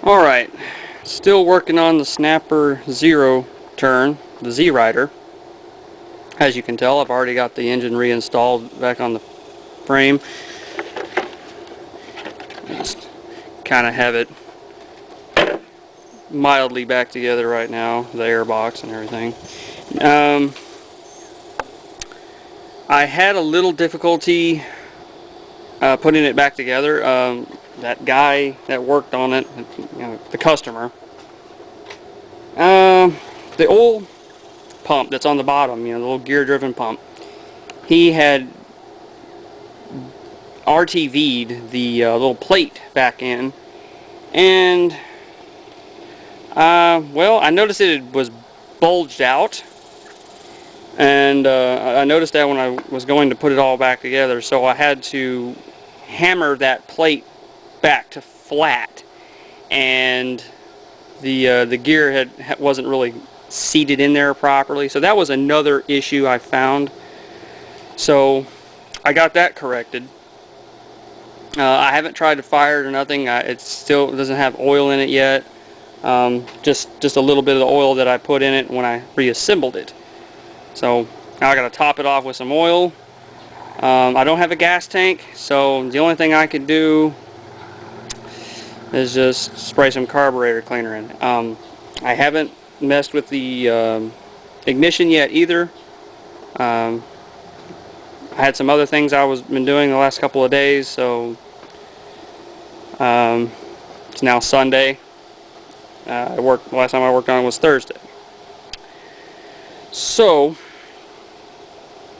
Alright, still working on the Snapper Zero turn, the Z-Rider. As you can tell, I've already got the engine reinstalled back on the frame. Just kind of have it mildly back together right now, the airbox and everything. I had a little difficulty putting it back together. That guy that worked on it, the customer, the oil pump that's on the bottom, the little gear-driven pump, he had RTV'd the little plate back in, and well, I noticed it was bulged out, and I noticed that when I was going to put it all back together, so I had to hammer that plate back to flat, and the gear wasn't really seated in there properly, so that was another issue I found. So I got that corrected. I haven't tried to fire it or nothing. It still doesn't have oil in it yet. Just a little bit of the oil that I put in it when I reassembled it. So now I got to top it off with some oil. I don't have a gas tank, so the only thing I could do is just spray some carburetor cleaner in. I haven't messed with the ignition yet either. I had some other things I was been doing the last couple of days, so it's now Sunday. The last time I worked on it was Thursday. So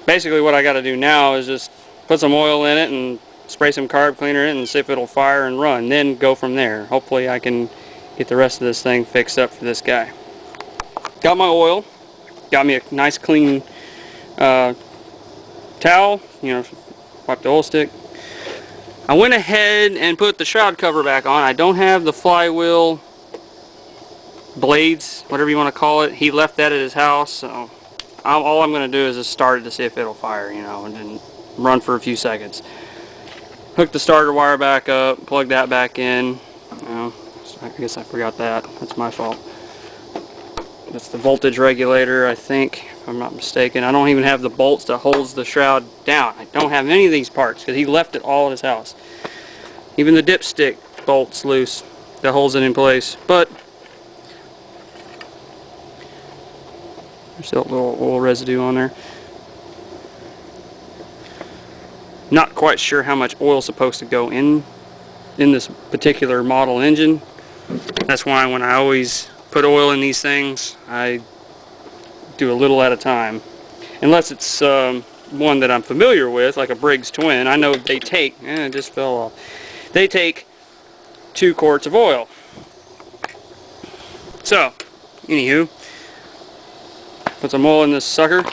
basically what I got to do now is just put some oil in it and spray some carb cleaner in it and see if it'll fire and run, then go from there. Hopefully I can get the rest of this thing fixed up for this guy. Got my oil, got me a nice clean towel, wipe the oil stick. I went ahead and put the shroud cover back on. I don't have the flywheel blades, whatever you want to call it. He left that at his house, so all I'm going to do is just start it to see if it'll fire, and then run for a few seconds. Hook the starter wire back up, plug that back in. I guess I forgot that. That's my fault. That's the voltage regulator, I think, if I'm not mistaken. I don't even have the bolts that holds the shroud down. I don't have any of these parts because he left it all at his house. Even the dipstick bolt's loose that holds it in place. But there's still a little oil residue on there. Not quite sure how much oil is supposed to go in this particular model engine. That's why when I always put oil in these things, I do a little at a time. Unless it's one that I'm familiar with, like a Briggs Twin. I know they take, it just fell off. They take 2 quarts of oil. So, anywho, put some oil in this sucker.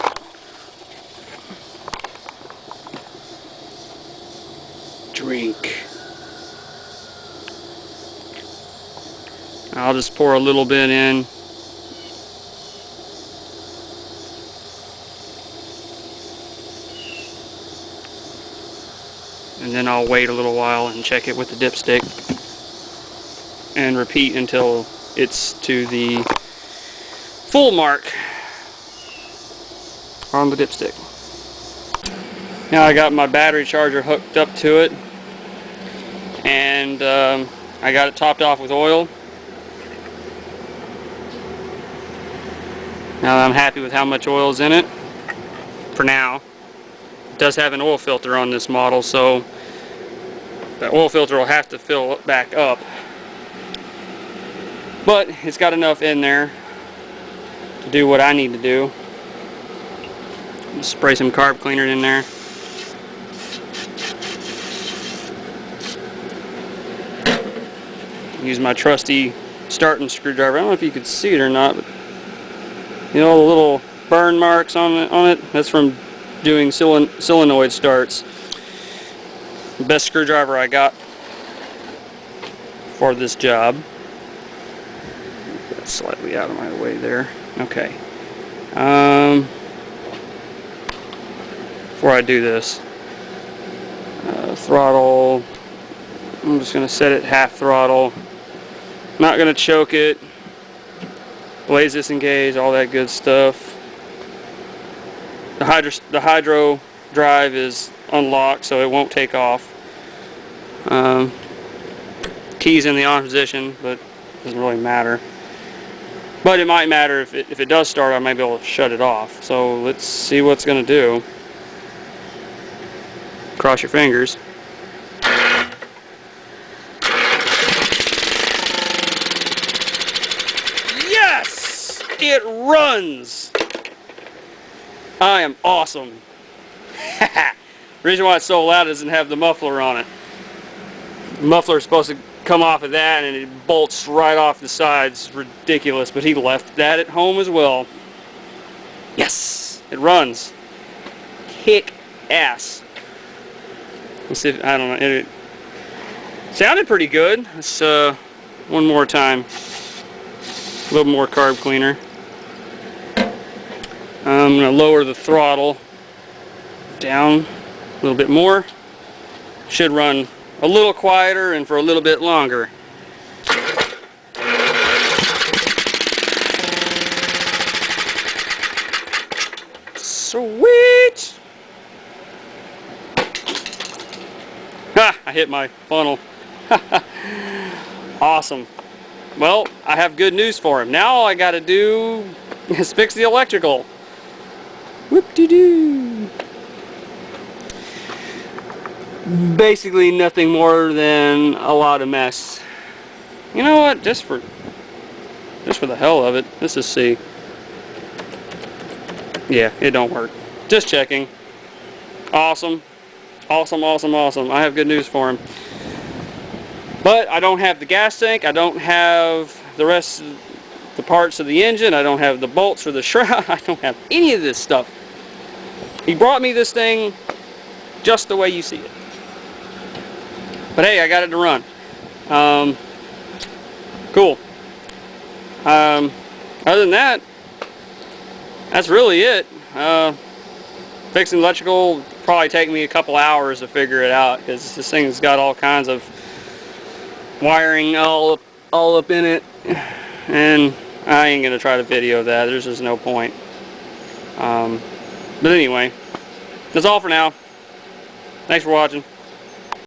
Drink. I'll just pour a little bit in. And then I'll wait a little while and check it with the dipstick. And repeat until it's to the full mark on the dipstick. Now I got my battery charger hooked up to it. And I got it topped off with oil. Now I'm happy with how much oil is in it for now. It does have an oil filter on this model, so the oil filter will have to fill back up. But it's got enough in there to do what I need to do. Just spray some carb cleaner in there. Use my trusty starting screwdriver. I don't know if you could see it or not, but the little burn marks on it, that's from doing solenoid starts. The best screwdriver I got for this job. That's slightly out of my way there. Okay. Before I do this, throttle, I'm just going to set it half throttle. Not going to choke it. Blaze disengage, all that good stuff. The hydro drive is unlocked, so it won't take off. Key's in the on position, but it doesn't really matter. But it might matter if it does start, I might be able to shut it off. So let's see what's going to do. Cross your fingers. Yes! It runs! I am awesome. The reason why it's so loud is it doesn't have the muffler on it. The muffler is supposed to come off of that and it bolts right off the sides. It's ridiculous, but he left that at home as well. Yes! It runs. Kick ass. Let's see if, I don't know, it sounded pretty good. Let's one more time. A little more carb cleaner. I'm going to lower the throttle down a little bit more. Should run a little quieter and for a little bit longer. Sweet! Ha! I hit my funnel. Awesome. Well, I have good news for him. Now all I got to do is fix the electrical. Whoop-de-doo. Basically nothing more than a lot of mess. You know what? Just for the hell of it, let's just see. Yeah, it don't work. Just checking. Awesome. Awesome, awesome, awesome. I have good news for him. But I don't have the gas tank. I don't have the rest of the parts of the engine. I don't have the bolts for the shroud. I don't have any of this stuff. He brought me this thing just the way you see it. But hey, I got it to run. Cool. Other than that, that's really it. Fixing electrical will probably take me a couple hours to figure it out because this thing's got all kinds of wiring all up in it, and I ain't gonna try to video that. There's just no point. But anyway, that's all for now. Thanks for watching.